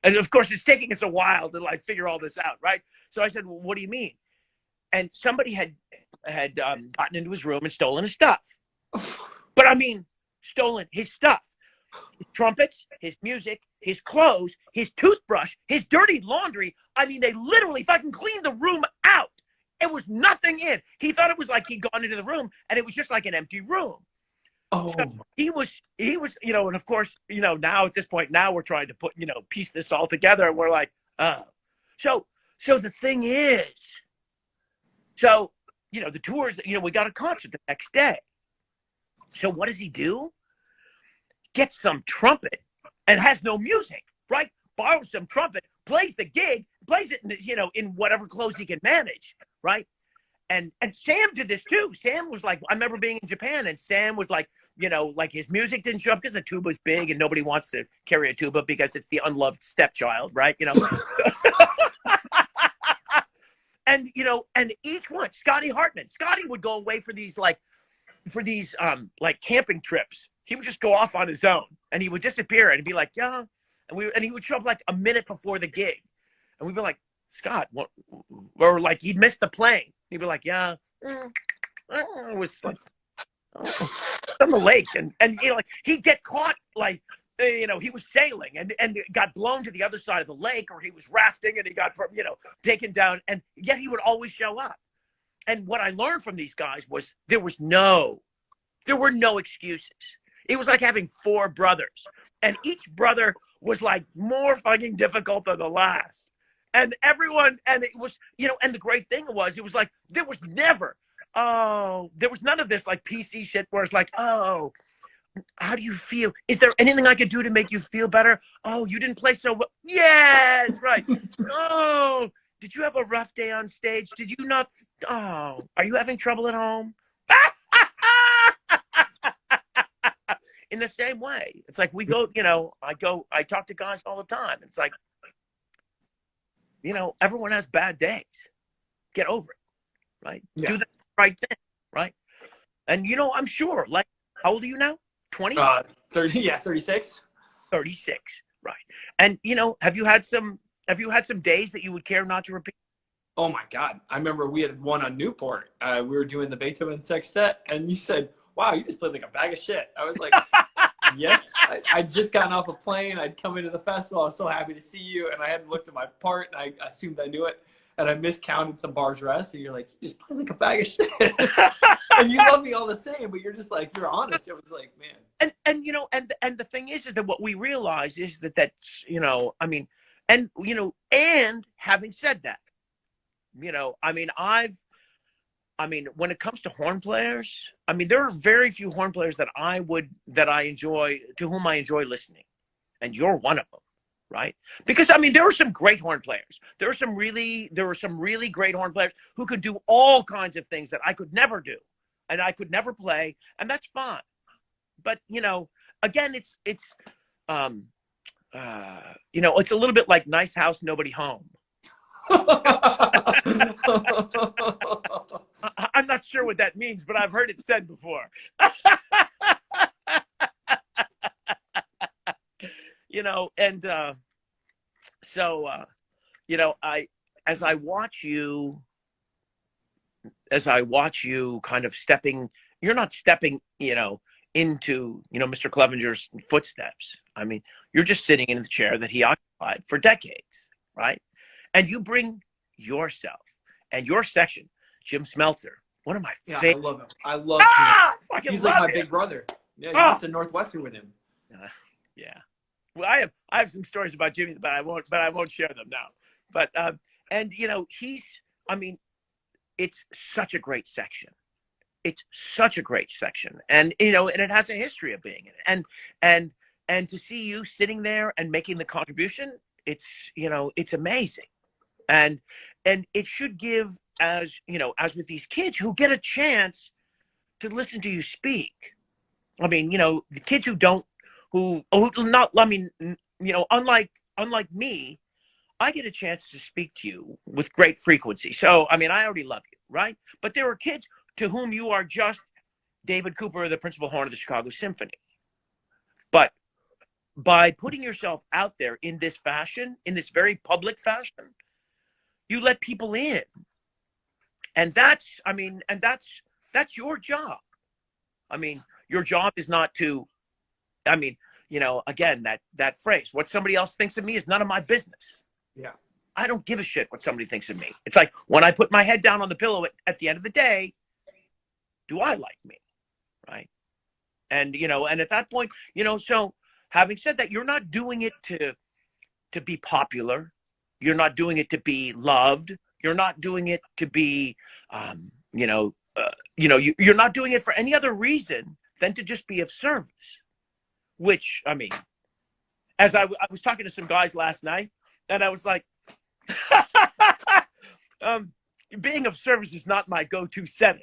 Speaker 2: And of course, it's taking us a while to figure all this out, right? So I said, well, what do you mean? And somebody had gotten into his room and stolen his stuff. But I mean, stolen his stuff. His trumpets, his music, his clothes, his toothbrush, his dirty laundry. I mean, they literally fucking cleaned the room out. It was nothing in. He thought it was like he'd gone into the room, and it was just like an empty room.
Speaker 1: Oh,
Speaker 2: so he was, and of course, now at this point, now we're trying to piece this all together, and we're like, oh. So the thing is, the tours, we got a concert the next day. So what does he do? Gets some trumpet and has no music, right? Borrows some trumpet, plays the gig, plays it, in whatever clothes he can manage, right? And Sam did this too. Sam was like, I remember being in Japan, and Sam was like, his music didn't show up because the tuba's big, and nobody wants to carry a tuba because it's the unloved stepchild, right? And and each one, Scotty Hartman, Scotty would go away for these camping trips. He would just go off on his own, and he would disappear, and he'd be like, yeah, and he would show up like a minute before the gig, and we'd be like, Scott, what? Or he'd miss the plane. He'd be like, yeah, it was like on the lake, and he'd get caught he was sailing and got blown to the other side of the lake, or he was rafting and he got taken down, and yet he would always show up. And what I learned from these guys was there were no excuses. It was like having 4 brothers, and each brother was more fucking difficult than the last. And everyone, and it was, and the great thing was, it was there was never, there was none of this PC shit where it's oh, how do you feel? Is there anything I could do to make you feel better? Oh, you didn't play so well. Yes, right. Oh, did you have a rough day on stage? Did you not? Oh, are you having trouble at home? In the same way, it's we go, I talk to guys all the time. It's everyone has bad days. Get over it, right? Yeah. Do the right thing, right? And I'm sure, how old are you now? 20?
Speaker 1: 30, yeah, 36.
Speaker 2: 36, right. And have you had some days that you would care not to repeat?
Speaker 1: Oh my God. I remember we had one on Newport. We were doing the Beethoven Sextet, and you said, wow, you just played like a bag of shit. I was like, yes, I'd just gotten off a plane. I'd come into the festival. I was so happy to see you. And I hadn't looked at my part, and I assumed I knew it. And I miscounted some bars rest. And you're like, you just played like a bag of shit. And you love me all the same, but you're just like, you're honest. It was like, man.
Speaker 2: And you know, and the thing is that what we realize is that's, you know, I mean, and, you know, and having said that, you know, I mean, when it comes to horn players, I mean, there are very few horn players to whom I enjoy listening. And you're one of them, right? Because, I mean, there were some great horn players. There were some really great horn players who could do all kinds of things that I could never do and I could never play. And that's fine. But, you know, again, it's you know, it's a little bit like nice house, nobody home. I'm not sure what that means, but I've heard it said before. You know, and so you know, as I watch you kind of stepping, you're not stepping, you know, into, you know, Mr. Clevenger's footsteps. I mean, you're just sitting in the chair that he occupied for decades, right? And you bring yourself and your section, Jim Smeltzer, one of my favorite.
Speaker 1: I love him. I love him. He's like my big brother. Yeah, you went to Northwestern with him.
Speaker 2: Yeah. Well, I have some stories about Jimmy, but I won't share them now. But and you know, I mean, it's such a great section. It's such a great section, and you know, and it has a history of being in it. And to see you sitting there and making the contribution, it's, you know, it's amazing. And it should give, as you know, as with these kids who get a chance to listen to you speak. I mean, you know, the kids unlike me, I get a chance to speak to you with great frequency. So, I mean, I already love you, right? But there are kids to whom you are just David Cooper, the principal horn of the Chicago Symphony. But by putting yourself out there in this fashion, in this very public fashion, you let people in. And that's your job. I mean, your job is not to, I mean, you know, again, that phrase, what somebody else thinks of me is none of my business.
Speaker 1: Yeah.
Speaker 2: I don't give a shit what somebody thinks of me. It's like when I put my head down on the pillow at the end of the day, do I like me? Right. And, you know, and at that point, you know, so having said that, you're not doing it to be popular. You're not doing it to be loved. You're not doing it to be, you're not doing it for any other reason than to just be of service. Which, I mean, as I was talking to some guys last night, and I was like, being of service is not my go-to setting.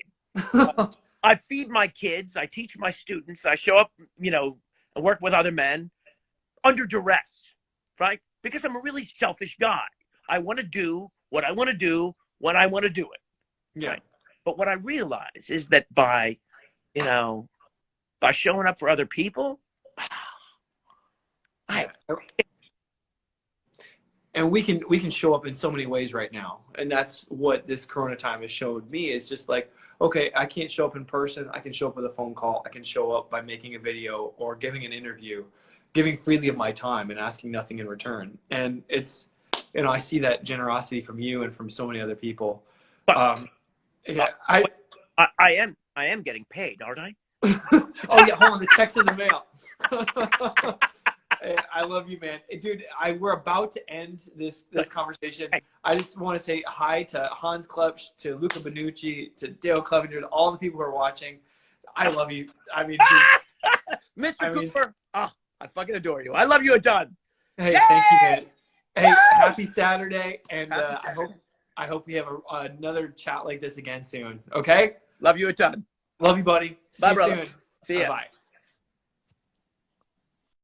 Speaker 2: I feed my kids. I teach my students. I show up, you know, and work with other men under duress, right? Because I'm a really selfish guy. I want to do what I want to do when I want to do it.
Speaker 1: Yeah.
Speaker 2: Right? But what I realize is that by showing up for other people,
Speaker 1: and we can show up in so many ways right now. And that's what this Corona time has showed me. It's just like, okay, I can't show up in person. I can show up with a phone call. I can show up by making a video or giving an interview, giving freely of my time and asking nothing in return. And it's, you know, I see that generosity from you and from so many other people.
Speaker 2: But, I am getting paid, aren't I?
Speaker 1: Oh yeah, hold on, the check's in the mail. Hey, I love you, man. Dude, we're about to end this conversation. I just want to say hi to Hans Klepsch, to Luca Benucci, to Dale Clevenger, to all the people who are watching. I love you. I mean, dude,
Speaker 2: Mr. Cooper, I fucking adore you. I love you a ton.
Speaker 1: Hey,
Speaker 2: Yay!
Speaker 1: thank you, man. Hey, happy Saturday, and
Speaker 2: Happy Saturday.
Speaker 1: I hope we have another chat like this again soon. Okay?
Speaker 2: Love you a ton.
Speaker 1: Love you, buddy. See
Speaker 2: Bye,
Speaker 1: you
Speaker 2: brother.
Speaker 1: soon.
Speaker 2: See ya.
Speaker 1: Bye.